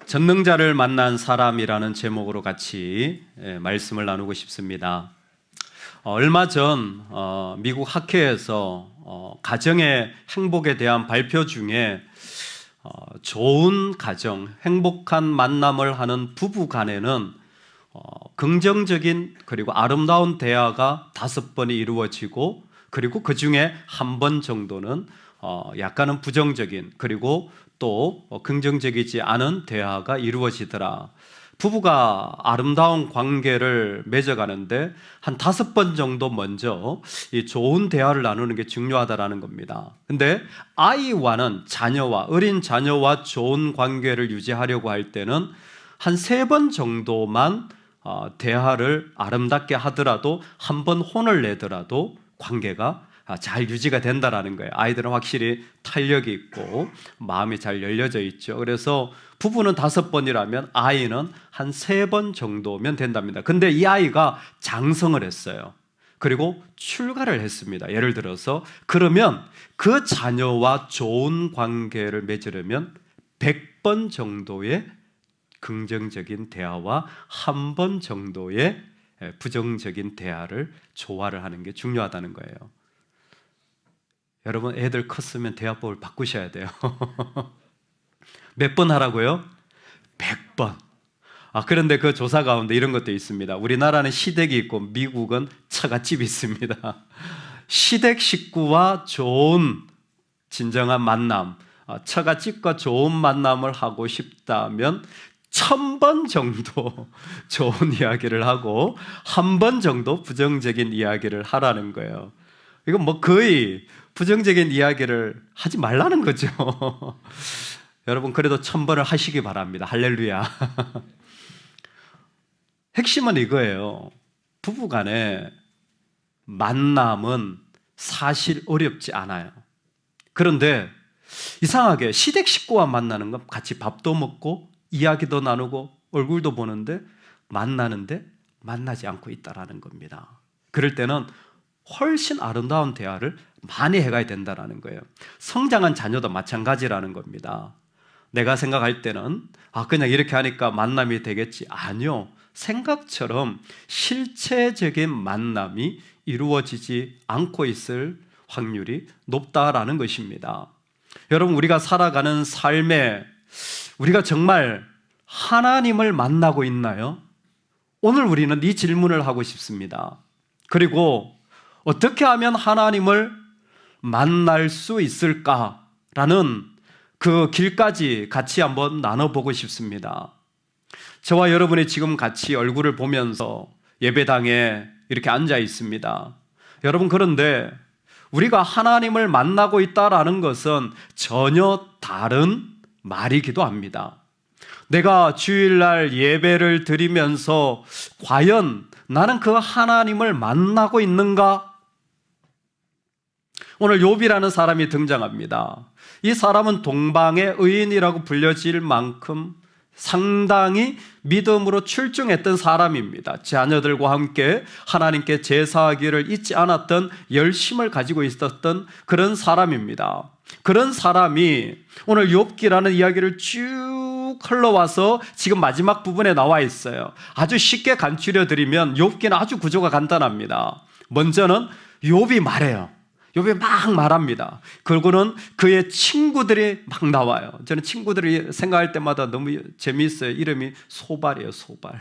전능자를 만난 사람이라는 제목으로 같이 말씀을 나누고 싶습니다. 얼마 전 미국 학회에서 가정의 행복에 대한 발표 중에 좋은 가정, 행복한 만남을 하는 부부 간에는 긍정적인 그리고 아름다운 대화가 5번이 이루어지고, 그리고 그 중에 한 번 정도는 약간은 부정적인 그리고 또 긍정적이지 않은 대화가 이루어지더라. 부부가 아름다운 관계를 맺어가는데 한 5번 정도 먼저 이 좋은 대화를 나누는 게 중요하다라는 겁니다. 근데 아이와는 자녀와, 어린 자녀와 좋은 관계를 유지하려고 할 때는 한 3번 정도만 대화를 아름답게 하더라도, 한 번 혼을 내더라도 관계가 잘 유지가 된다라는 거예요. 아이들은 확실히 탄력이 있고 마음이 잘 열려져 있죠. 그래서 부부는 5번이라면 아이는 한 3번 정도면 된답니다. 근데 이 아이가 장성을 했어요. 그리고 출가를 했습니다. 예를 들어서 그러면 그 자녀와 좋은 관계를 맺으려면 100번 정도의 긍정적인 대화와 한 번 정도의 부정적인 대화를 조화를 하는 게 중요하다는 거예요. 여러분, 애들 컸으면 대화법을 바꾸셔야 돼요. 몇 번 하라고요? 100번. 그런데 그 조사 가운데 이런 것도 있습니다. 우리나라는 시댁이 있고 미국은 처갓집이 있습니다. 시댁 식구와 좋은 진정한 만남, 처갓집과 좋은 만남을 하고 싶다면 1000번 정도 좋은 이야기를 하고 한 번 정도 부정적인 이야기를 하라는 거예요. 이건 뭐 거의 부정적인 이야기를 하지 말라는 거죠. 여러분, 그래도 1000번을 하시기 바랍니다. 할렐루야. 핵심은 이거예요. 부부간의 만남은 사실 어렵지 않아요. 그런데 이상하게 시댁 식구와 만나는 건 같이 밥도 먹고 이야기도 나누고 얼굴도 보는데 만나는데 만나지 않고 있다라는 겁니다. 그럴 때는 훨씬 아름다운 대화를 많이 해가야 된다는 거예요. 성장한 자녀도 마찬가지라는 겁니다. 내가 생각할 때는 그냥 이렇게 하니까 만남이 되겠지. 아니요. 생각처럼 실체적인 만남이 이루어지지 않고 있을 확률이 높다라는 것입니다. 여러분, 우리가 살아가는 삶에 우리가 정말 하나님을 만나고 있나요? 오늘 우리는 이 질문을 하고 싶습니다. 그리고 어떻게 하면 하나님을 만날 수 있을까라는 그 길까지 같이 한번 나눠보고 싶습니다. 저와 여러분이 지금 같이 얼굴을 보면서 예배당에 이렇게 앉아 있습니다. 여러분, 그런데 우리가 하나님을 만나고 있다라는 것은 전혀 다른 말이기도 합니다. 내가 주일날 예배를 드리면서 과연 나는 그 하나님을 만나고 있는가? 오늘 욥이라는 사람이 등장합니다. 이 사람은 동방의 의인이라고 불려질 만큼 상당히 믿음으로 출중했던 사람입니다. 자녀들과 함께 하나님께 제사하기를 잊지 않았던 열심을 가지고 있었던 그런 사람입니다. 그런 사람이 오늘 욥기라는 이야기를 쭉 흘러와서 지금 마지막 부분에 나와 있어요. 아주 쉽게 간추려 드리면 욥기는 아주 구조가 간단합니다. 먼저는 욥이 말해요. 욥이 막 말합니다. 그리고는 그의 친구들이 막 나와요. 저는 친구들이 생각할 때마다 너무 재미있어요. 이름이 소발이에요. 소발.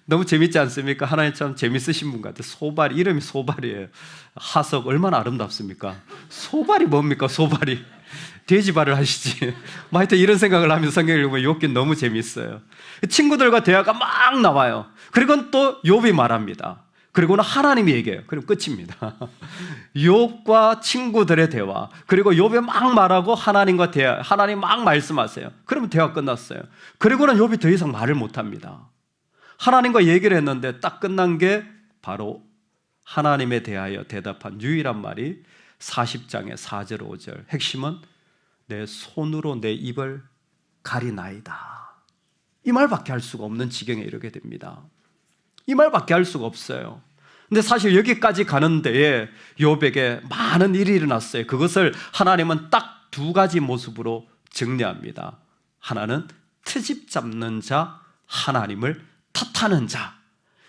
너무 재밌지 않습니까? 하나님 참 재밌으신 분 같아요. 소발, 이름이 소발이에요. 하석 얼마나 아름답습니까? 소발이 뭡니까? 소발이 돼지발을 하시지. 하여튼 이런 생각을 하면서 성경을 읽으면 욥기 너무 재밌어요. 친구들과 대화가 막 나와요. 그리고 또 욥이 말합니다. 그리고는 하나님이 얘기해요. 그럼 끝입니다. 욥과 친구들의 대화, 그리고 욥이 막 말하고 하나님과 대화, 하나님 막 말씀하세요. 그러면 대화 끝났어요. 그리고는 욥이 더 이상 말을 못합니다. 하나님과 얘기를 했는데 딱 끝난 게 바로 하나님에 대하여 대답한 유일한 말이 40장의 4절 5절. 핵심은 내 손으로 내 입을 가리나이다. 이 말밖에 할 수가 없는 지경에 이르게 됩니다. 이 말밖에 할 수가 없어요. 근데 사실 여기까지 가는 데에 욥에게 많은 일이 일어났어요. 그것을 하나님은 딱 2가지 모습으로 정리합니다. 하나는 트집 잡는 자, 하나님을 탓하는 자.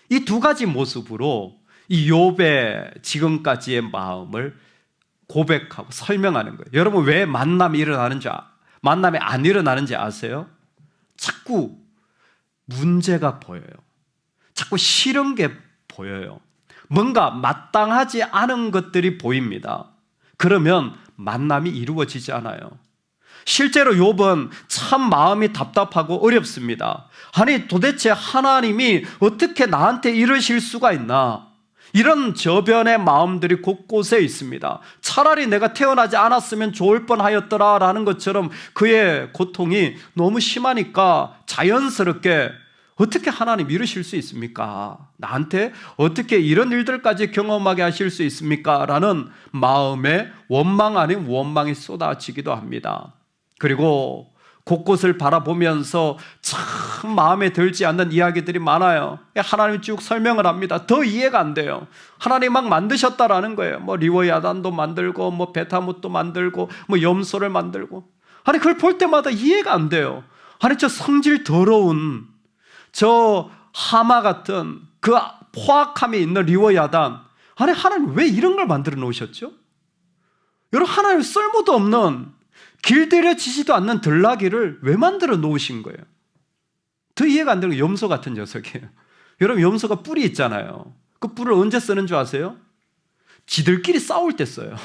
이 두 가지 모습으로 이 욥의 지금까지의 마음을 고백하고 설명하는 거예요. 여러분, 왜 만남이 안 일어나는지 아세요? 자꾸 문제가 보여요. 자꾸 싫은 게 보여요. 뭔가 마땅하지 않은 것들이 보입니다. 그러면 만남이 이루어지지 않아요. 실제로 욥은 참 마음이 답답하고 어렵습니다. 아니, 도대체 하나님이 어떻게 나한테 이러실 수가 있나? 이런 저변의 마음들이 곳곳에 있습니다. 차라리 내가 태어나지 않았으면 좋을 뻔하였더라 라는 것처럼 그의 고통이 너무 심하니까 자연스럽게 어떻게 하나님 이러실 수 있습니까? 나한테 어떻게 이런 일들까지 경험하게 하실 수 있습니까? 라는 마음에 원망 아닌 원망이 쏟아지기도 합니다. 그리고 곳곳을 바라보면서 참 마음에 들지 않는 이야기들이 많아요. 하나님 쭉 설명을 합니다. 더 이해가 안 돼요. 하나님 막 만드셨다라는 거예요. 뭐 리워야단도 만들고 뭐 베타못도 만들고 뭐 염소를 만들고. 아니, 그걸 볼 때마다 이해가 안 돼요. 아니, 저 성질 더러운 저 하마 같은 그 포악함이 있는 리워야단, 아니, 하나님 왜 이런 걸 만들어 놓으셨죠? 여러분, 하나님 쓸모도 없는 길들여지지도 않는 들나귀를 왜 만들어 놓으신 거예요? 더 이해가 안 되는 게 염소 같은 녀석이에요. 여러분, 염소가 뿔이 있잖아요. 그 뿔을 언제 쓰는 줄 아세요? 지들끼리 싸울 때 써요.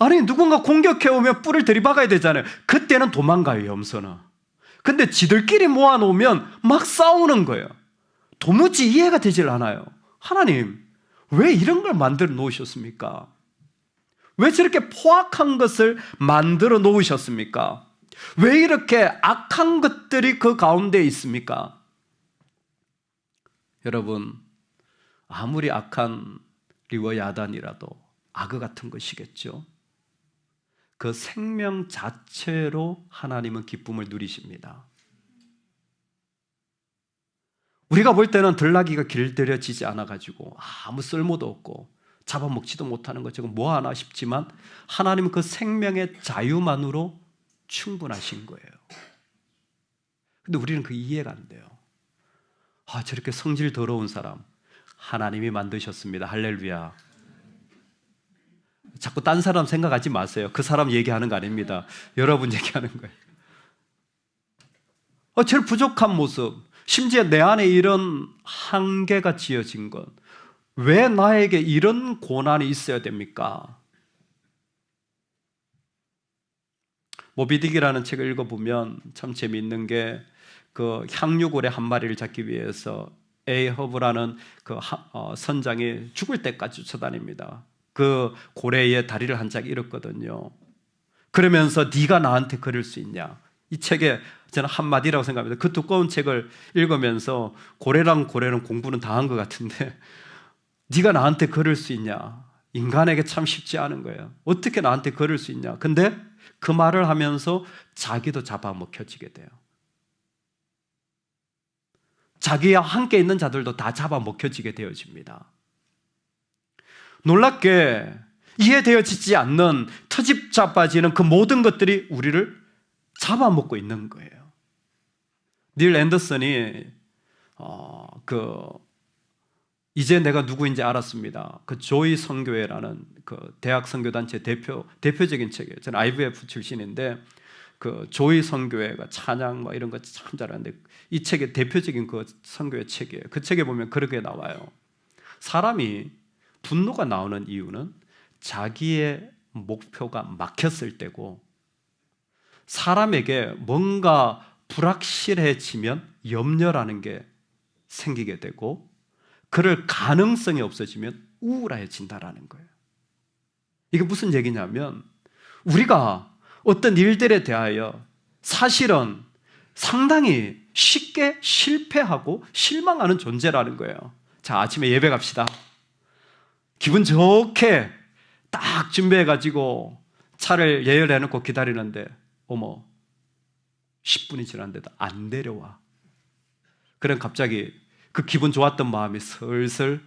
아니, 누군가 공격해오면 뿔을 들이박아야 되잖아요. 그때는 도망가요, 염소는. 근데 지들끼리 모아놓으면 막 싸우는 거예요. 도무지 이해가 되질 않아요. 하나님, 왜 이런 걸 만들어 놓으셨습니까? 왜 저렇게 포악한 것을 만들어 놓으셨습니까? 왜 이렇게 악한 것들이 그 가운데 있습니까? 여러분, 아무리 악한 리워야단이라도 악어 같은 것이겠죠. 그 생명 자체로 하나님은 기쁨을 누리십니다. 우리가 볼 때는 들나귀가 길들여지지 않아가지고 아무 쓸모도 없고 잡아먹지도 못하는 것 저거 뭐하나 싶지만 하나님은 그 생명의 자유만으로 충분하신 거예요. 근데 우리는 그 이해가 안 돼요. 아, 저렇게 성질 더러운 사람 하나님이 만드셨습니다. 할렐루야. 자꾸 딴 사람 생각하지 마세요. 그 사람 얘기하는 거 아닙니다. 여러분 얘기하는 거예요. 제일 부족한 모습, 심지어 내 안에 이런 한계가 지어진 것, 왜 나에게 이런 고난이 있어야 됩니까? 모비딕이라는 책을 읽어보면 참 재미있는 게 그 향유고래 한 마리를 잡기 위해서 에이허브라는 그 선장이 죽을 때까지 쫓아다닙니다. 그 고래의 다리를 한 짝 잃었거든요. 그러면서 네가 나한테 그럴 수 있냐? 이 책에 저는 한마디라고 생각합니다. 그 두꺼운 책을 읽으면서 고래는 공부는 다 한 것 같은데 네가 나한테 그럴 수 있냐? 인간에게 참 쉽지 않은 거예요. 어떻게 나한테 그럴 수 있냐? 근데 그 말을 하면서 자기도 잡아먹혀지게 돼요. 자기와 함께 있는 자들도 다 잡아먹혀지게 되어집니다. 놀랍게 이해되어지지 않는 터집 자빠지는 그 모든 것들이 우리를 잡아먹고 있는 거예요. 닐 앤더슨이 이제 내가 누구인지 알았습니다. 그 조이 선교회라는 그 대학 선교단체 대표적인 책이에요. 저는 IVF 출신인데 그 조이 선교회가 찬양 뭐 이런 거 참 잘하는데 이 책의 대표적인 그 선교회 책이에요. 그 책에 보면 그렇게 나와요. 사람이 분노가 나오는 이유는 자기의 목표가 막혔을 때고 사람에게 뭔가 불확실해지면 염려라는 게 생기게 되고 그럴 가능성이 없어지면 우울해진다라는 거예요. 이게 무슨 얘기냐면 우리가 어떤 일들에 대하여 사실은 상당히 쉽게 실패하고 실망하는 존재라는 거예요. 자, 아침에 예배 갑시다. 기분 좋게 딱 준비해가지고 차를 예열해놓고 기다리는데 어머 10분이 지났는데도 안 데려와. 그럼 갑자기 그 기분 좋았던 마음이 슬슬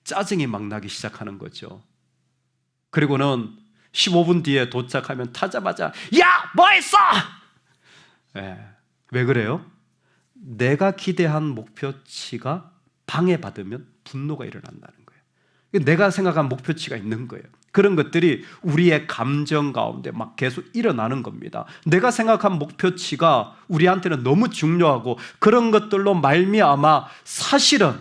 짜증이 막 나기 시작하는 거죠. 그리고는 15분 뒤에 도착하면 타자마자 야! 뭐 했어? 예. 왜 그래요? 내가 기대한 목표치가 방해받으면 분노가 일어난다는 거예요. 내가 생각한 목표치가 있는 거예요. 그런 것들이 우리의 감정 가운데 막 계속 일어나는 겁니다. 내가 생각한 목표치가 우리한테는 너무 중요하고 그런 것들로 말미암아 사실은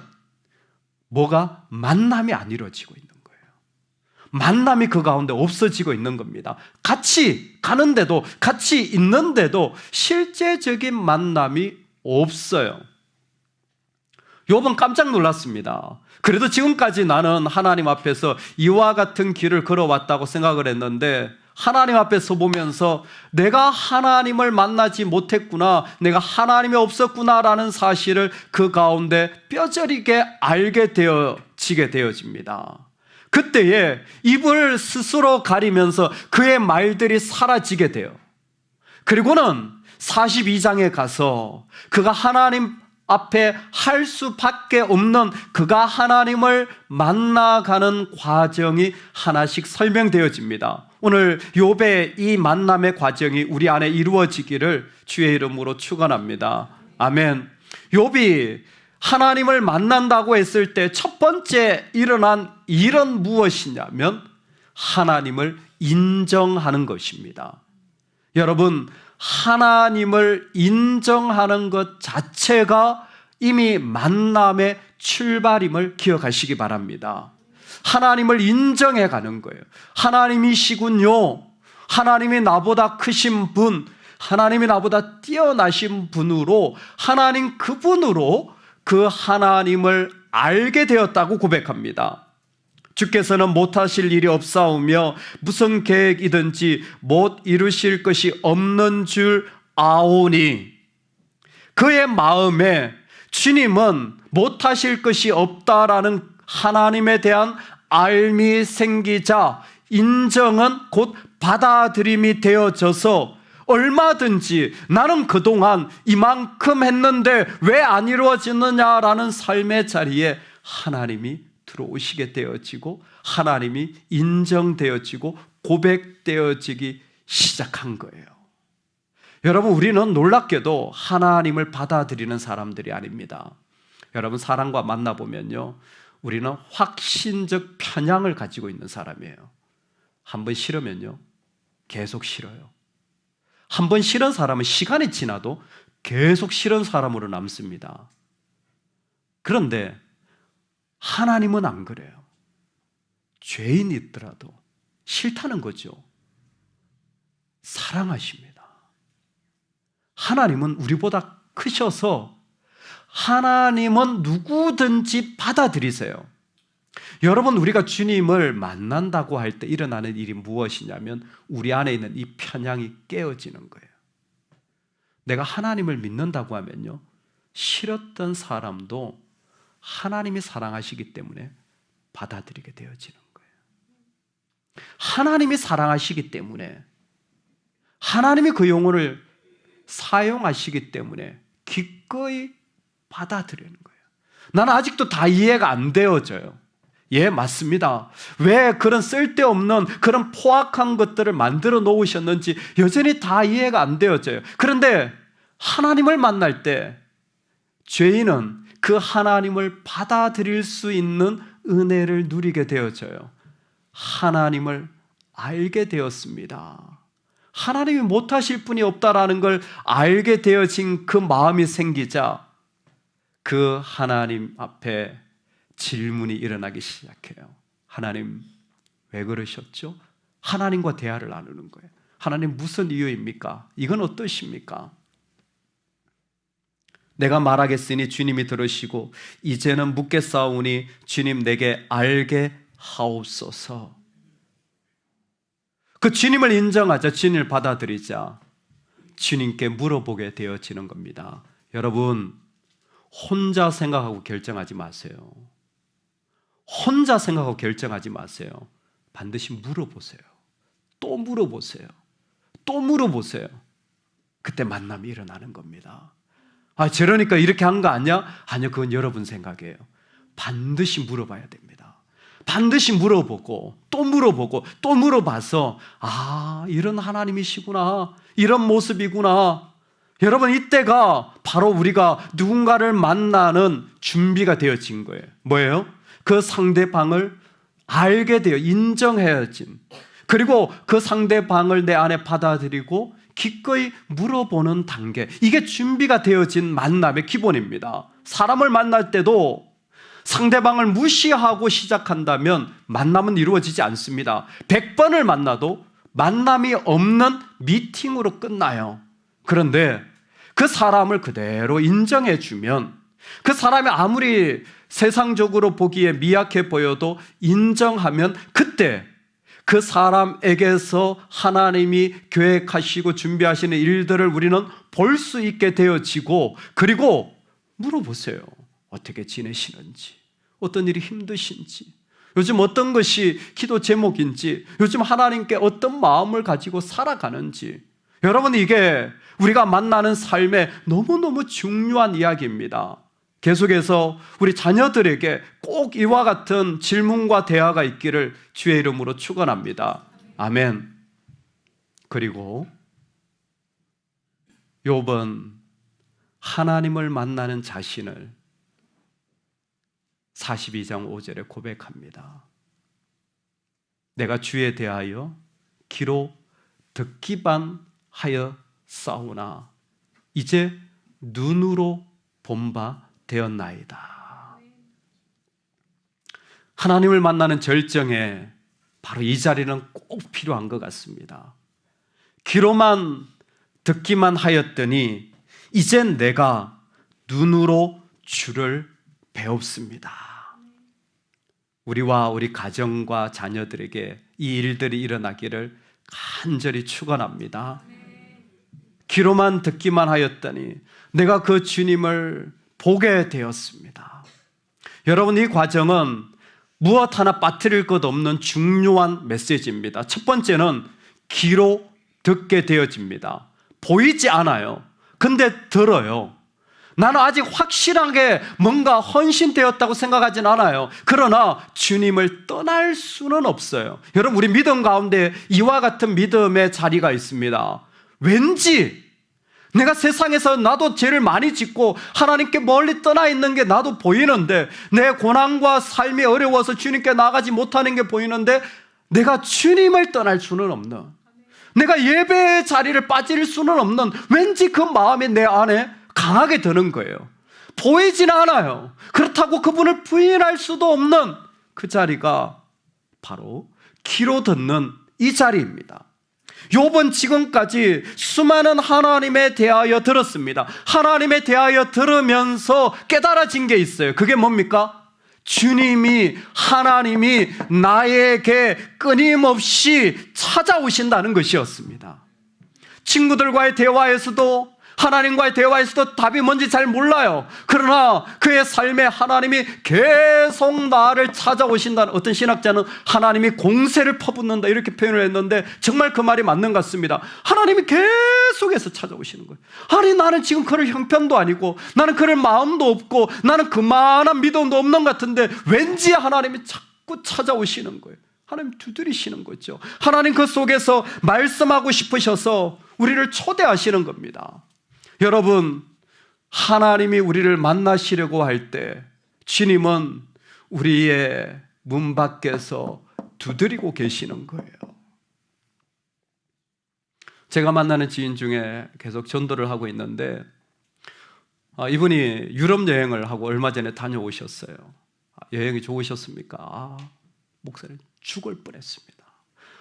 뭐가 만남이 안 이루어지고 있는 거예요. 만남이 그 가운데 없어지고 있는 겁니다. 같이 가는데도, 같이 있는데도 실제적인 만남이 없어요. 욥은 깜짝 놀랐습니다. 그래도 지금까지 나는 하나님 앞에서 이와 같은 길을 걸어왔다고 생각을 했는데 하나님 앞에서 보면서 내가 하나님을 만나지 못했구나, 내가 하나님이 없었구나라는 사실을 그 가운데 뼈저리게 알게 되어지게 되어집니다. 그때에 입을 스스로 가리면서 그의 말들이 사라지게 돼요. 그리고는 42장에 가서 그가 하나님 앞에 할 수밖에 없는 그가 하나님을 만나가는 과정이 하나씩 설명되어집니다. 오늘 욥의 이 만남의 과정이 우리 안에 이루어지기를 주의 이름으로 축원합니다. 아멘. 욥이 하나님을 만난다고 했을 때 첫 번째 일어난 일은 무엇이냐면 하나님을 인정하는 것입니다. 여러분, 하나님을 인정하는 것 자체가 이미 만남의 출발임을 기억하시기 바랍니다. 하나님을 인정해 가는 거예요. 하나님이시군요. 하나님이 나보다 크신 분, 하나님이 나보다 뛰어나신 분으로, 하나님 그분으로 그 하나님을 알게 되었다고 고백합니다. 주께서는 못하실 일이 없사오며 무슨 계획이든지 못 이루실 것이 없는 줄 아오니, 그의 마음에 주님은 못하실 것이 없다라는 하나님에 대한 알미 생기자 인정은 곧 받아들임이 되어져서 얼마든지 나는 그동안 이만큼 했는데 왜 안 이루어지느냐라는 삶의 자리에 하나님이 들어오시게 되어지고 하나님이 인정되어지고 고백되어지기 시작한 거예요. 여러분, 우리는 놀랍게도 하나님을 받아들이는 사람들이 아닙니다. 여러분, 사람과 만나보면요, 우리는 확신적 편향을 가지고 있는 사람이에요. 한번 싫으면요 계속 싫어요. 한번 싫은 사람은 시간이 지나도 계속 싫은 사람으로 남습니다. 그런데 하나님은 안 그래요. 죄인이 있더라도 싫다는 거죠. 사랑하십니다. 하나님은 우리보다 크셔서 하나님은 누구든지 받아들이세요. 여러분, 우리가 주님을 만난다고 할 때 일어나는 일이 무엇이냐면 우리 안에 있는 이 편향이 깨어지는 거예요. 내가 하나님을 믿는다고 하면요, 싫었던 사람도 하나님이 사랑하시기 때문에 받아들이게 되어지는 거예요. 하나님이 사랑하시기 때문에, 하나님이 그 영혼을 사용하시기 때문에 기꺼이 받아들이는 거예요. 나는 아직도 다 이해가 안 되어져요. 예, 맞습니다. 왜 그런 쓸데없는 그런 포악한 것들을 만들어 놓으셨는지 여전히 다 이해가 안 되어져요. 그런데 하나님을 만날 때 죄인은 그 하나님을 받아들일 수 있는 은혜를 누리게 되어져요. 하나님을 알게 되었습니다. 하나님이 못하실 분이 없다라는 걸 알게 되어진 그 마음이 생기자 그 하나님 앞에 질문이 일어나기 시작해요. 하나님, 왜 그러셨죠? 하나님과 대화를 나누는 거예요. 하나님, 무슨 이유입니까? 이건 어떠십니까? 내가 말하겠으니 주님이 들으시고 이제는 묻겠사오니 주님 내게 알게 하옵소서. 그 주님을 인정하자, 주님을 받아들이자 주님께 물어보게 되어지는 겁니다. 여러분, 혼자 생각하고 결정하지 마세요. 혼자 생각하고 결정하지 마세요. 반드시 물어보세요. 또 물어보세요. 또 물어보세요. 그때 만남이 일어나는 겁니다. 아, 저러니까 이렇게 한 거 아니야? 아니요, 그건 여러분 생각이에요. 반드시 물어봐야 됩니다. 반드시 물어보고 또 물어보고 또 물어봐서, 아, 이런 하나님이시구나, 이런 모습이구나, 여러분, 이때가 바로 우리가 누군가를 만나는 준비가 되어진 거예요. 뭐예요? 그 상대방을 알게 되어 인정해야진, 그리고 그 상대방을 내 안에 받아들이고 기꺼이 물어보는 단계, 이게 준비가 되어진 만남의 기본입니다. 사람을 만날 때도 상대방을 무시하고 시작한다면 만남은 이루어지지 않습니다. 100번을 만나도 만남이 없는 미팅으로 끝나요. 그런데 그 사람을 그대로 인정해주면, 그 사람이 아무리 세상적으로 보기에 미약해 보여도 인정하면, 그때 그 사람에게서 하나님이 계획하시고 준비하시는 일들을 우리는 볼 수 있게 되어지고, 그리고 물어보세요. 어떻게 지내시는지, 어떤 일이 힘드신지, 요즘 어떤 것이 기도 제목인지, 요즘 하나님께 어떤 마음을 가지고 살아가는지. 여러분, 이게 우리가 만나는 삶에 너무너무 중요한 이야기입니다. 계속해서 우리 자녀들에게 꼭 이와 같은 질문과 대화가 있기를 주의 이름으로 축원합니다. 아멘. 그리고 욥은 하나님을 만나는 자신을 42장 5절에 고백합니다. 내가 주에 대하여 귀로 듣기만 하여 싸우나 이제 눈으로 본 바 되었나이다. 하나님을 만나는 절정에 바로 이 자리는 꼭 필요한 것 같습니다. 귀로만 듣기만 하였더니 이젠 내가 눈으로 주를 배웁습니다. 우리와 우리 가정과 자녀들에게 이 일들이 일어나기를 간절히 축원합니다. 귀로만 듣기만 하였더니 내가 그 주님을 보게 되었습니다. 여러분, 이 과정은 무엇 하나 빠뜨릴 것 없는 중요한 메시지입니다. 첫 번째는 귀로 듣게 되어집니다. 보이지 않아요. 근데 들어요. 나는 아직 확실하게 뭔가 헌신되었다고 생각하진 않아요. 그러나 주님을 떠날 수는 없어요. 여러분, 우리 믿음 가운데 이와 같은 믿음의 자리가 있습니다. 왠지 내가 세상에서 나도 죄를 많이 짓고 하나님께 멀리 떠나 있는 게 나도 보이는데, 내 고난과 삶이 어려워서 주님께 나가지 못하는 게 보이는데, 내가 주님을 떠날 수는 없는, 내가 예배의 자리를 빠질 수는 없는, 왠지 그 마음이 내 안에 강하게 드는 거예요. 보이지는 않아요. 그렇다고 그분을 부인할 수도 없는 그 자리가 바로 귀로 듣는 이 자리입니다. 욥은 지금까지 수많은 하나님에 대하여 들었습니다. 하나님에 대하여 들으면서 깨달아진 게 있어요. 그게 뭡니까? 주님이, 하나님이 나에게 끊임없이 찾아오신다는 것이었습니다. 친구들과의 대화에서도, 하나님과의 대화에서도 답이 뭔지 잘 몰라요. 그러나 그의 삶에 하나님이 계속 나를 찾아오신다는, 어떤 신학자는 하나님이 공세를 퍼붓는다 이렇게 표현을 했는데 정말 그 말이 맞는 것 같습니다. 하나님이 계속해서 찾아오시는 거예요. 아니, 나는 지금 그럴 형편도 아니고, 나는 그럴 마음도 없고, 나는 그만한 믿음도 없는 것 같은데 왠지 하나님이 자꾸 찾아오시는 거예요. 하나님 두드리시는 거죠. 하나님 그 속에서 말씀하고 싶으셔서 우리를 초대하시는 겁니다. 여러분, 하나님이 우리를 만나시려고 할 때 주님은 우리의 문 밖에서 두드리고 계시는 거예요. 제가 만나는 지인 중에 계속 전도를 하고 있는데, 이분이 유럽 여행을 하고 얼마 전에 다녀오셨어요. 여행이 좋으셨습니까? 목사님, 죽을 뻔했습니다.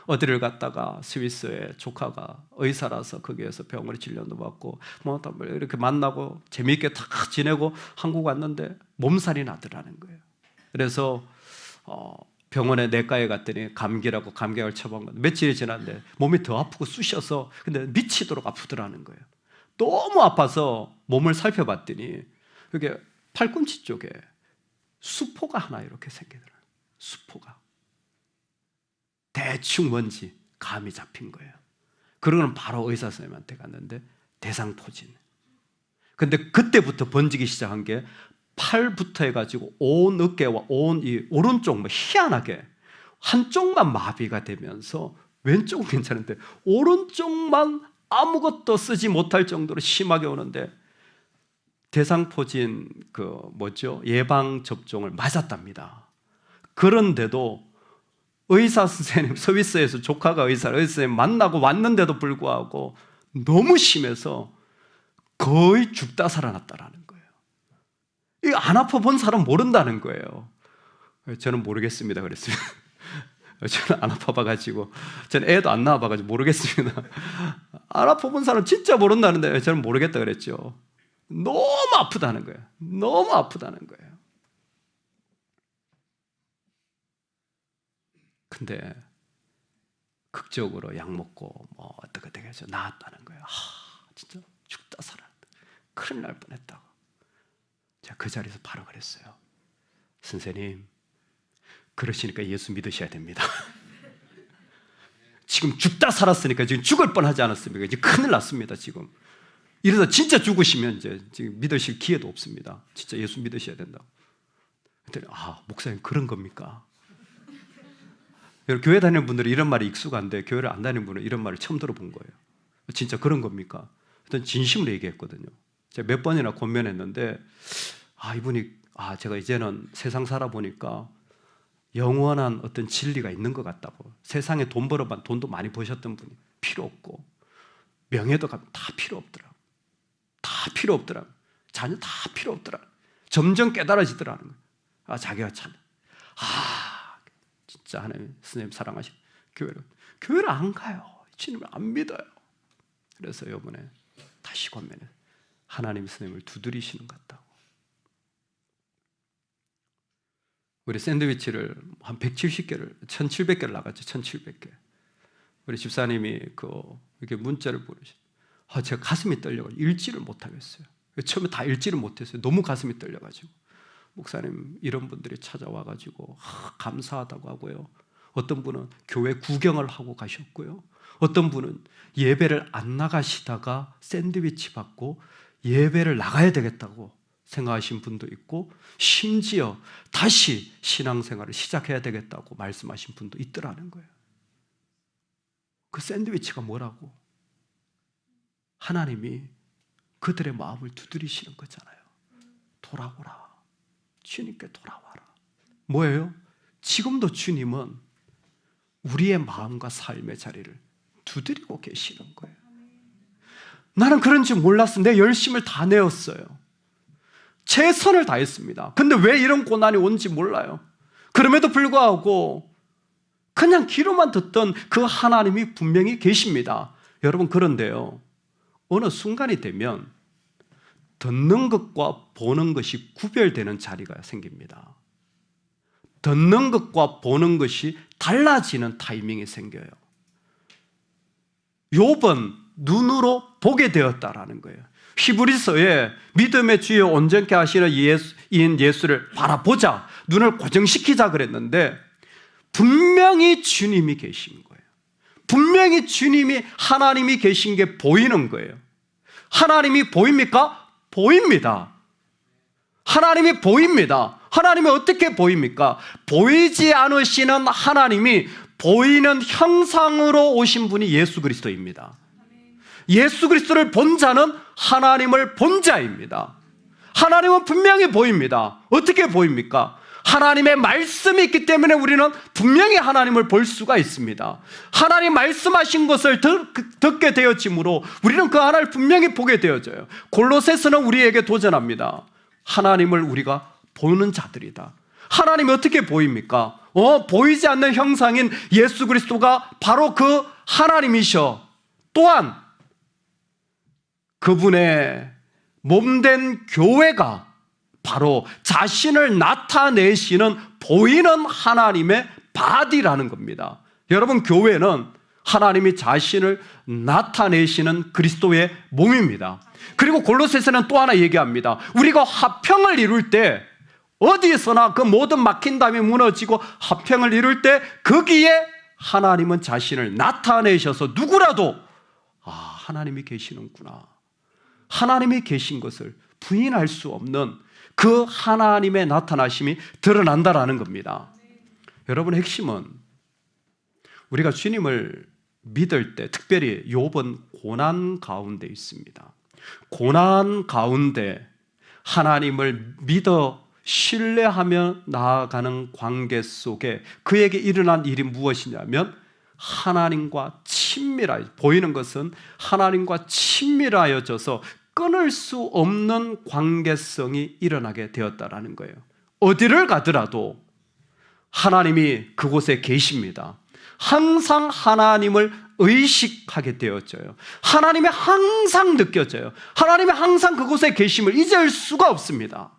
어디를 갔다가 스위스의 조카가 의사라서 거기에서 병원에 진료도 받고 뭐 이렇게 만나고 재미있게 다 지내고 한국 왔는데 몸살이 나더라는 거예요. 그래서 병원에 내과에 갔더니 감기라고 감기약을 처방한 건데 며칠이 지났는데 몸이 더 아프고 쑤셔서 근데 미치도록 아프더라는 거예요. 너무 아파서 몸을 살펴봤더니 이게 팔꿈치 쪽에 수포가 하나 이렇게 생기더라고요. 수포가. 대충 뭔지 감이 잡힌 거예요. 그러고는 바로 의사 선생님한테 갔는데 대상포진. 근데 그때부터 번지기 시작한 게 팔부터 해가지고 온 어깨와 온 이 오른쪽 뭐 희한하게 한쪽만 마비가 되면서 왼쪽은 괜찮은데 오른쪽만 아무것도 쓰지 못할 정도로 심하게 오는데 대상포진 예방 접종을 맞았답니다. 그런데도 의사 선생님, 서비스에서 조카가 의사 선생님 만나고 왔는데도 불구하고 너무 심해서 거의 죽다 살아났다라는 거예요. 이거 안 아파본 사람 모른다는 거예요. 저는 모르겠습니다 그랬습니다. 저는 안 아파봐가지고, 저는 애도 안 낳아봐가지고 모르겠습니다. 안 아파본 사람 진짜 모른다는데 저는 모르겠다 그랬죠. 너무 아프다는 거예요. 너무 아프다는 거예요. 근데 극적으로 약 먹고 어떻게 해서 나았다는 거예요. 진짜 죽다 살았다. 큰일 날 뻔했다고. 제가 그 자리에서 바로 그랬어요. 선생님, 그러시니까 예수 믿으셔야 됩니다. 지금 죽다 살았으니까 지금 죽을 뻔하지 않았습니까? 이제 큰일 났습니다. 지금 이러다 진짜 죽으시면 이제 지금 믿으실 기회도 없습니다. 진짜 예수 믿으셔야 된다고. 그랬더니 목사님 그런 겁니까? 교회 다니는 분들이 이런 말이 익숙한데 교회를 안 다니는 분은 이런 말을 처음 들어본 거예요. 진짜 그런 겁니까? 일단 진심으로 얘기했거든요. 제가 몇 번이나 권면했는데 이분이 제가 이제는 세상 살아보니까 영원한 어떤 진리가 있는 것 같다고. 세상에 돈 벌어봐 돈도 많이 버셨던 분이 필요 없고 명예도 다 필요 없더라고. 다 필요 없더라고. 자녀 다 필요 없더라고. 점점 깨달아지더라는 거예요. 자기가 참 진짜 하나님 선생님 사랑하시는 교회를 안 가요. 주님을 안 믿어요. 그래서 이번에 다시 권면해. 하나님 선생님을 두드리시는 것 같다고. 우리 샌드위치를 한 170개를 1700개를 나갔죠. 1700개. 우리 집사님이 이렇게 문자를 보내시죠. 제가 가슴이 떨려가지고 읽지를 못하겠어요. 처음에 다 읽지를 못했어요. 너무 가슴이 떨려가지고. 목사님, 이런 분들이 찾아와가지고 감사하다고 하고요. 어떤 분은 교회 구경을 하고 가셨고요. 어떤 분은 예배를 안 나가시다가 샌드위치 받고 예배를 나가야 되겠다고 생각하신 분도 있고, 심지어 다시 신앙생활을 시작해야 되겠다고 말씀하신 분도 있더라는 거예요. 그 샌드위치가 뭐라고? 하나님이 그들의 마음을 두드리시는 거잖아요. 돌아오라. 주님께 돌아와라. 뭐예요? 지금도 주님은 우리의 마음과 삶의 자리를 두드리고 계시는 거예요. 나는 그런 줄 몰랐어. 내 열심을 다 내었어요. 최선을 다했습니다. 근데 왜 이런 고난이 온지 몰라요. 그럼에도 불구하고 그냥 귀로만 듣던 그 하나님이 분명히 계십니다. 여러분, 그런데요, 어느 순간이 되면 듣는 것과 보는 것이 구별되는 자리가 생깁니다. 듣는 것과 보는 것이 달라지는 타이밍이 생겨요. 욥은 눈으로 보게 되었다라는 거예요. 히브리서에 믿음의 주여 온전케 하시는 이인 예수를 바라보자, 눈을 고정시키자 그랬는데 분명히 주님이 계신 거예요. 분명히 주님이, 하나님이 계신 게 보이는 거예요. 하나님이 보입니까? 보입니다. 하나님이 보입니다. 하나님이 어떻게 보입니까? 보이지 않으시는 하나님이 보이는 형상으로 오신 분이 예수 그리스도입니다. 예수 그리스도를 본 자는 하나님을 본 자입니다. 하나님은 분명히 보입니다. 어떻게 보입니까? 하나님의 말씀이 있기 때문에 우리는 분명히 하나님을 볼 수가 있습니다. 하나님 말씀하신 것을 듣게 되어지므로 우리는 그 하나님을 분명히 보게 되어져요. 골로새서는 우리에게 도전합니다. 하나님을 우리가 보는 자들이다. 하나님이 어떻게 보입니까? 보이지 않는 형상인 예수 그리스도가 바로 그 하나님이셔. 또한 그분의 몸된 교회가 바로 자신을 나타내시는 보이는 하나님의 바디라는 겁니다. 여러분, 교회는 하나님이 자신을 나타내시는 그리스도의 몸입니다. 그리고 골로새서는 또 하나 얘기합니다. 우리가 화평을 이룰 때, 어디에서나 그 모든 막힌 담이 무너지고 화평을 이룰 때 거기에 하나님은 자신을 나타내셔서 누구라도 하나님이 계시는구나, 하나님이 계신 것을 부인할 수 없는 그 하나님의 나타나심이 드러난다라는 겁니다. 여러분, 핵심은 우리가 주님을 믿을 때, 특별히 욥은 고난 가운데 있습니다. 고난 가운데 하나님을 믿어 신뢰하며 나아가는 관계 속에 그에게 일어난 일이 무엇이냐면 하나님과 친밀하여, 보이는 것은 하나님과 친밀하여져서 끊을 수 없는 관계성이 일어나게 되었다라는 거예요. 어디를 가더라도 하나님이 그곳에 계십니다. 항상 하나님을 의식하게 되어져요. 하나님이 항상 느껴져요. 하나님이 항상 그곳에 계심을 잊을 수가 없습니다.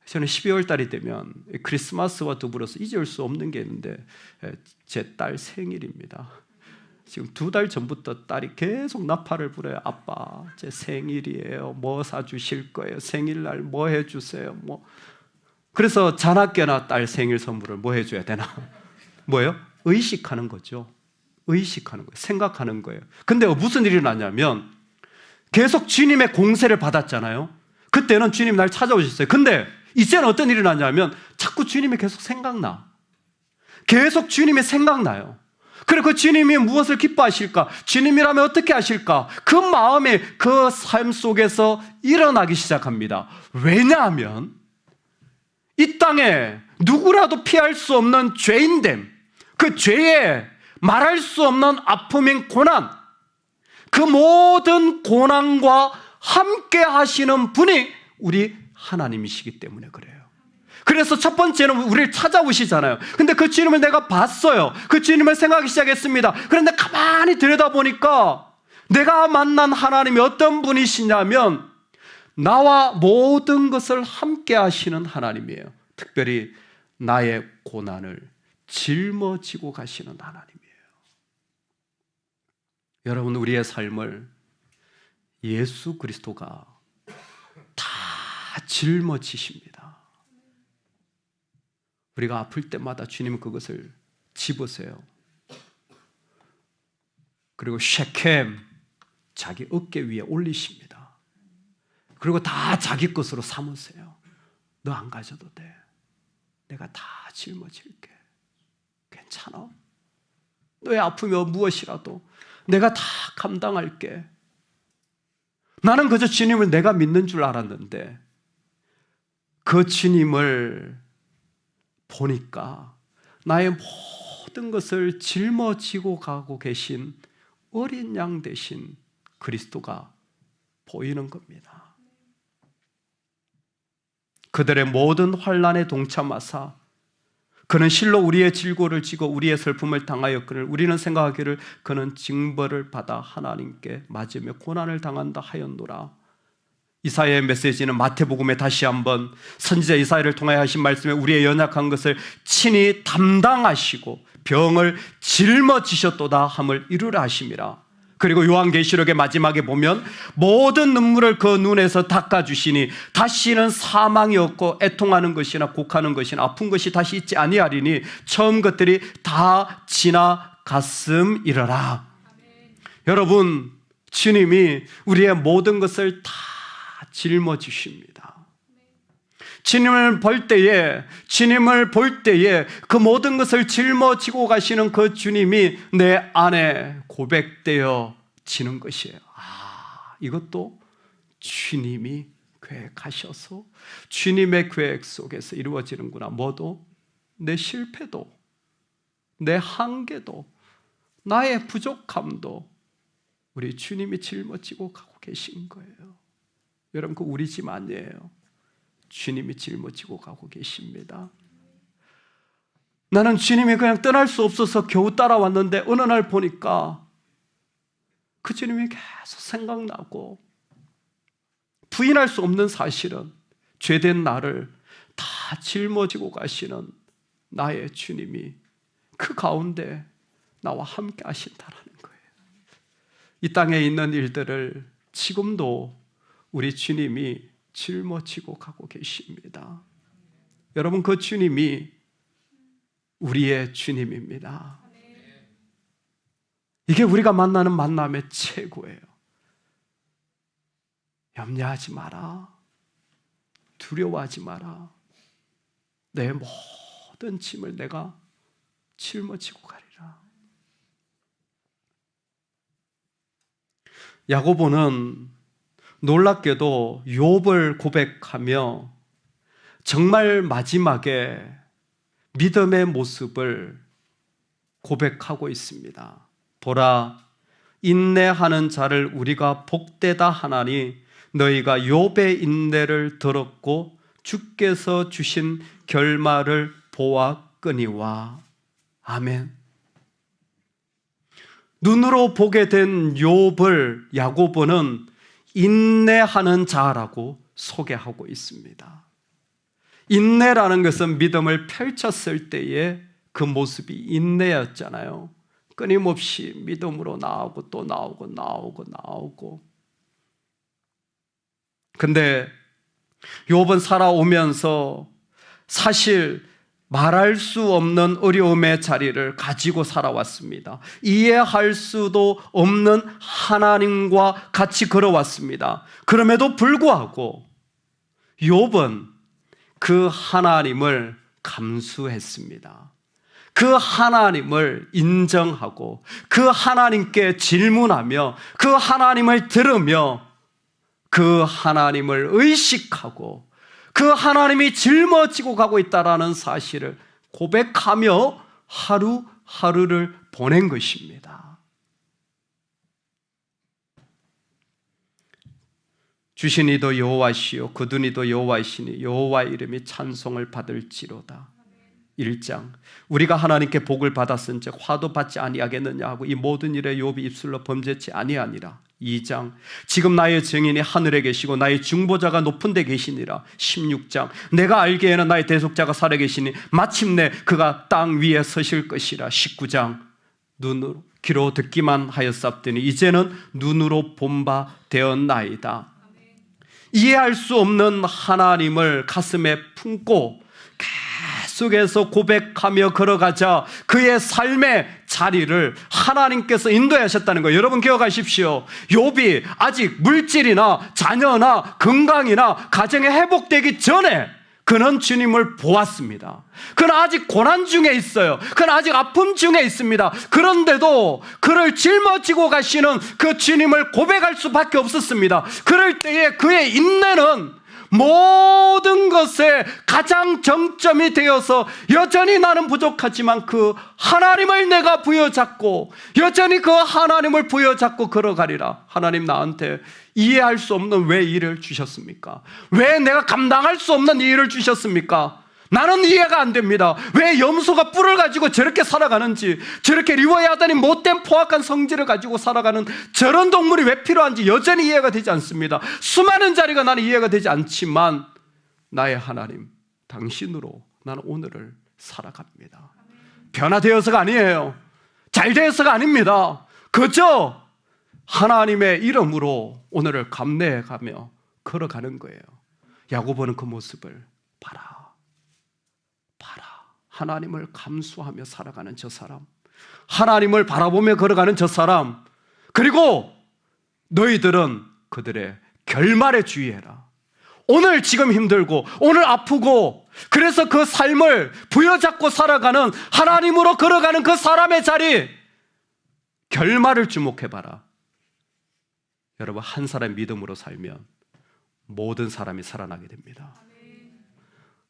저는 12월 달이 되면 크리스마스와 더불어서 잊을 수 없는 게 있는데 제 딸 생일입니다. 지금 2달 전부터 딸이 계속 나팔을 불어요. 아빠, 제 생일이에요. 뭐 사주실 거예요? 생일날 뭐 해주세요? 그래서 자나깨나 딸 생일 선물을 뭐 해줘야 되나? 뭐예요? 의식하는 거죠. 의식하는 거예요. 생각하는 거예요. 근데 무슨 일이 나냐면 계속 주님의 공세를 받았잖아요. 그때는 주님 날 찾아오셨어요. 근데 이제는 어떤 일이 나냐면 자꾸 주님이 계속 생각나. 계속 주님이 생각나요. 그리고 그 주님이 무엇을 기뻐하실까? 주님이라면 어떻게 하실까? 그 마음이 그 삶 속에서 일어나기 시작합니다. 왜냐하면 이 땅에 누구라도 피할 수 없는 죄인됨, 그 죄에 말할 수 없는 아픔인 고난, 그 모든 고난과 함께 하시는 분이 우리 하나님이시기 때문에 그래요. 그래서 첫 번째는 우리를 찾아오시잖아요. 근데 그 주님을 내가 봤어요. 그 주님을 생각하기 시작했습니다. 그런데 가만히 들여다보니까 내가 만난 하나님이 어떤 분이시냐면 나와 모든 것을 함께 하시는 하나님이에요. 특별히 나의 고난을 짊어지고 가시는 하나님이에요. 여러분, 우리의 삶을 예수 그리스도가 다 짊어지십니다. 우리가 아플 때마다 주님은 그것을 집으세요. 그리고 쉐켐, 자기 어깨 위에 올리십니다. 그리고 다 자기 것으로 삼으세요. 너 안 가져도 돼. 내가 다 짊어질게. 괜찮아? 너의 아픔이 무엇이라도 내가 다 감당할게. 나는 그저 주님을 내가 믿는 줄 알았는데 그 주님을 보니까 나의 모든 것을 짊어지고 가고 계신 어린 양 되신 그리스도가 보이는 겁니다. 그들의 모든 환난에 동참하사 그는 실로 우리의 질고를 지고 우리의 슬픔을 당하였거늘 우리는 생각하기를 그는 징벌을 받아 하나님께 맞으며 고난을 당한다 하였노라. 이사야의 메시지는 마태복음에 다시 한번 선지자 이사야를 통하여 하신 말씀에 우리의 연약한 것을 친히 담당하시고 병을 짊어지셨도다 함을 이루라 하심이라. 그리고 요한계시록의 마지막에 보면 모든 눈물을 그 눈에서 닦아주시니 다시는 사망이 없고 애통하는 것이나 곡하는 것이나 아픈 것이 다시 있지 아니하리니 처음 것들이 다 지나갔음이러라. 여러분, 주님이 우리의 모든 것을 다 짊어지십니다. 주님을 볼 때에 그 모든 것을 짊어지고 가시는 그 주님이 내 안에 고백되어지는 것이에요. 이것도 주님이 계획하셔서 주님의 계획 속에서 이루어지는구나. 뭐도? 내 실패도, 내 한계도, 나의 부족함도 우리 주님이 짊어지고 가고 계신 거예요. 여러분, 그 우리 짐 아니에요. 주님이 짊어지고 가고 계십니다. 나는 주님이 그냥 떠날 수 없어서 겨우 따라왔는데 어느 날 보니까 그 주님이 계속 생각나고 부인할 수 없는 사실은 죄된 나를 다 짊어지고 가시는 나의 주님이 그 가운데 나와 함께 하신다라는 거예요. 이 땅에 있는 일들을 지금도 우리 주님이 짊어지고 가고 계십니다. 여러분, 그 주님이 우리의 주님입니다. 이게 우리가 만나는 만남의 최고예요. 염려하지 마라. 두려워하지 마라. 내 모든 짐을 내가 짊어지고 가리라. 야고보는 놀랍게도 욥을 고백하며 정말 마지막에 믿음의 모습을 고백하고 있습니다. 보라, 인내하는 자를 우리가 복되다 하나니 너희가 욥의 인내를 들었고 주께서 주신 결말을 보았거니와. 아멘. 눈으로 보게 된 욥을 야고보는 인내하는 자라고 소개하고 있습니다. 인내라는 것은 믿음을 펼쳤을 때의 그 모습이 인내였잖아요. 끊임없이 믿음으로 나오고 또 나오고. 근데 욥은 살아오면서 사실 말할 수 없는 어려움의 자리를 가지고 살아왔습니다. 이해할 수도 없는 하나님과 같이 걸어왔습니다. 그럼에도 불구하고 욥은 그 하나님을 감수했습니다. 그 하나님을 인정하고 그 하나님께 질문하며 그 하나님을 들으며 그 하나님을 의식하고 그 하나님이 짊어지고 가고 있다는 사실을 고백하며 하루하루를 보낸 것입니다. 주신 이도 여호와시요 거둔 이도 여호와이시니 여호와의 이름이 찬송을 받을지로다. 1장 우리가 하나님께 복을 받았은즉 화도 받지 아니하겠느냐 하고 이 모든 일에 욥이 입술로 범죄치 아니하니라. 2장 지금 나의 증인이 하늘에 계시고 나의 중보자가 높은 데 계시니라. 16장 내가 알기에는 나의 대속자가 살아 계시니 마침내 그가 땅 위에 서실 것이라. 19장 눈으로 귀로 듣기만 하였사옵더니 이제는 눈으로 본 바 되었나이다. 이해할 수 없는 하나님을 가슴에 품고 계속해서 고백하며 걸어가자 그의 삶의 자리를 하나님께서 인도하셨다는 거예요. 여러분 기억하십시오. 욥이 아직 물질이나 자녀나 건강이나 가정이 회복되기 전에 그는 주님을 보았습니다. 그는 아직 고난 중에 있어요. 그는 아직 아픔 중에 있습니다. 그런데도 그를 짊어지고 가시는 그 주님을 고백할 수밖에 없었습니다. 그럴 때에 그의 인내는 모든 것에 가장 정점이 되어서 여전히 나는 부족하지만 그 하나님을 내가 부여잡고 여전히 그 하나님을 부여잡고 걸어가리라. 하나님 나한테 이해할 수 없는 왜 일을 주셨습니까? 왜 내가 감당할 수 없는 일을 주셨습니까? 나는 이해가 안 됩니다. 왜 염소가 뿔을 가지고 저렇게 살아가는지, 저렇게 리워야하더니 못된 포악한 성질을 가지고 살아가는 저런 동물이 왜 필요한지 여전히 이해가 되지 않습니다. 수많은 자리가 나는 이해가 되지 않지만 나의 하나님, 당신으로 나는 오늘을 살아갑니다. 변화되어서가 아니에요. 잘 되어서가 아닙니다. 그저 하나님의 이름으로 오늘을 감내해가며 걸어가는 거예요. 야고보는 그 모습을 봐라. 하나님을 감수하며 살아가는 저 사람, 하나님을 바라보며 걸어가는 저 사람, 그리고 너희들은 그들의 결말에 주의해라. 오늘 지금 힘들고 오늘 아프고 그래서 그 삶을 부여잡고 살아가는 하나님으로 걸어가는 그 사람의 자리 결말을 주목해봐라. 여러분 한 사람의 믿음으로 살면 모든 사람이 살아나게 됩니다.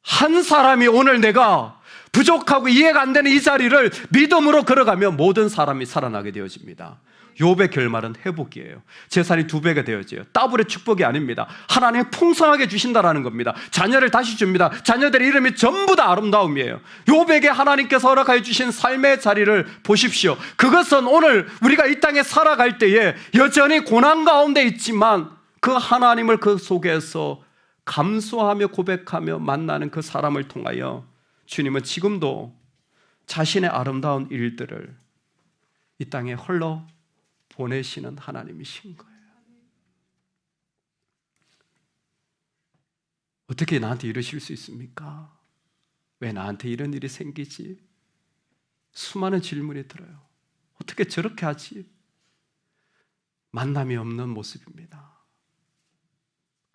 한 사람이 오늘 내가 부족하고 이해가 안 되는 이 자리를 믿음으로 걸어가면 모든 사람이 살아나게 되어집니다. 욥의 결말은 회복이에요. 재산이 2배가 되어져요. 더블의 축복이 아닙니다. 하나님이 풍성하게 주신다라는 겁니다. 자녀를 다시 줍니다. 자녀들의 이름이 전부 다 아름다움이에요. 욥에게 하나님께서 허락하여 주신 삶의 자리를 보십시오. 그것은 오늘 우리가 이 땅에 살아갈 때에 여전히 고난 가운데 있지만 그 하나님을 그 속에서 감수하며 고백하며 만나는 그 사람을 통하여 주님은 지금도 자신의 아름다운 일들을 이 땅에 홀로 보내시는 하나님이신 거예요. 어떻게 나한테 이러실 수 있습니까? 왜 나한테 이런 일이 생기지? 수많은 질문이 들어요. 어떻게 저렇게 하지? 만남이 없는 모습입니다.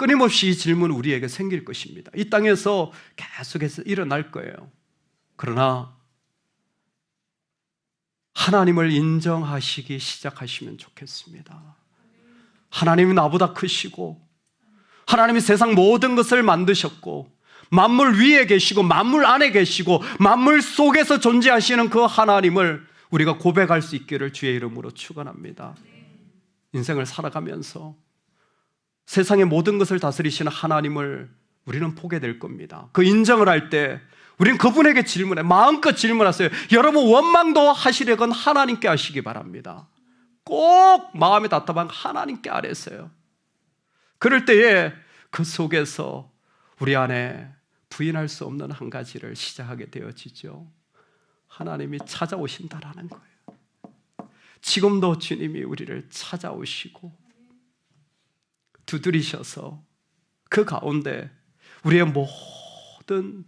끊임없이 이 질문은 우리에게 생길 것입니다. 이 땅에서 계속해서 일어날 거예요. 그러나 하나님을 인정하시기 시작하시면 좋겠습니다. 하나님이 나보다 크시고 하나님이 세상 모든 것을 만드셨고 만물 위에 계시고 만물 안에 계시고 만물 속에서 존재하시는 그 하나님을 우리가 고백할 수 있기를 주의 이름으로 축원합니다. 인생을 살아가면서 세상의 모든 것을 다스리시는 하나님을 우리는 보게 될 겁니다. 그 인정을 할 때 우리는 그분에게 질문해, 마음껏 질문하세요. 여러분 원망도 하시려건 하나님께 하시기 바랍니다. 꼭 마음이 답답한 하나님께 아뢰세요. 그럴 때에 그 속에서 우리 안에 부인할 수 없는 한 가지를 시작하게 되어지죠. 하나님이 찾아오신다라는 거예요. 지금도 주님이 우리를 찾아오시고 두드리셔서 그 가운데 우리의 모든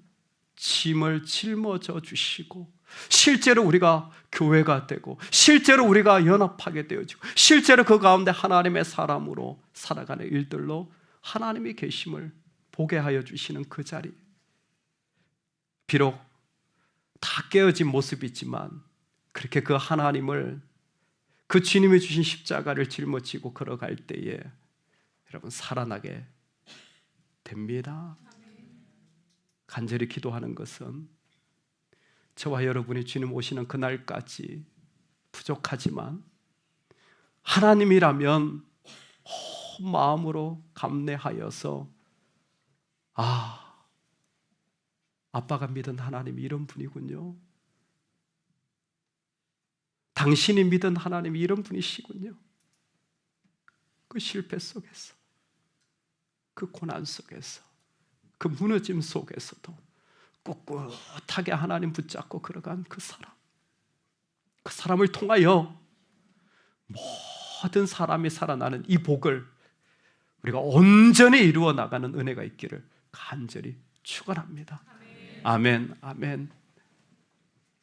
짐을 짊어져 주시고 실제로 우리가 교회가 되고 실제로 우리가 연합하게 되어지고 실제로 그 가운데 하나님의 사람으로 살아가는 일들로 하나님이 계심을 보게 하여 주시는 그 자리, 비록 다 깨어진 모습이지만 그렇게 그 하나님을, 그 주님이 주신 십자가를 짊어지고 걸어갈 때에 여러분 살아나게 됩니다. 간절히 기도하는 것은 저와 여러분이 주님 오시는 그날까지 부족하지만 하나님이라면 온 마음으로 감내하여서 아빠가 믿은 하나님이 이런 분이군요. 당신이 믿은 하나님이 이런 분이시군요. 그 실패 속에서, 그 고난 속에서, 그 무너짐 속에서도 꿋꿋하게 하나님 붙잡고 걸어간 그 사람을 통하여 모든 사람이 살아나는 이 복을 우리가 온전히 이루어 나가는 은혜가 있기를 간절히 축원합니다. 아멘, 아멘.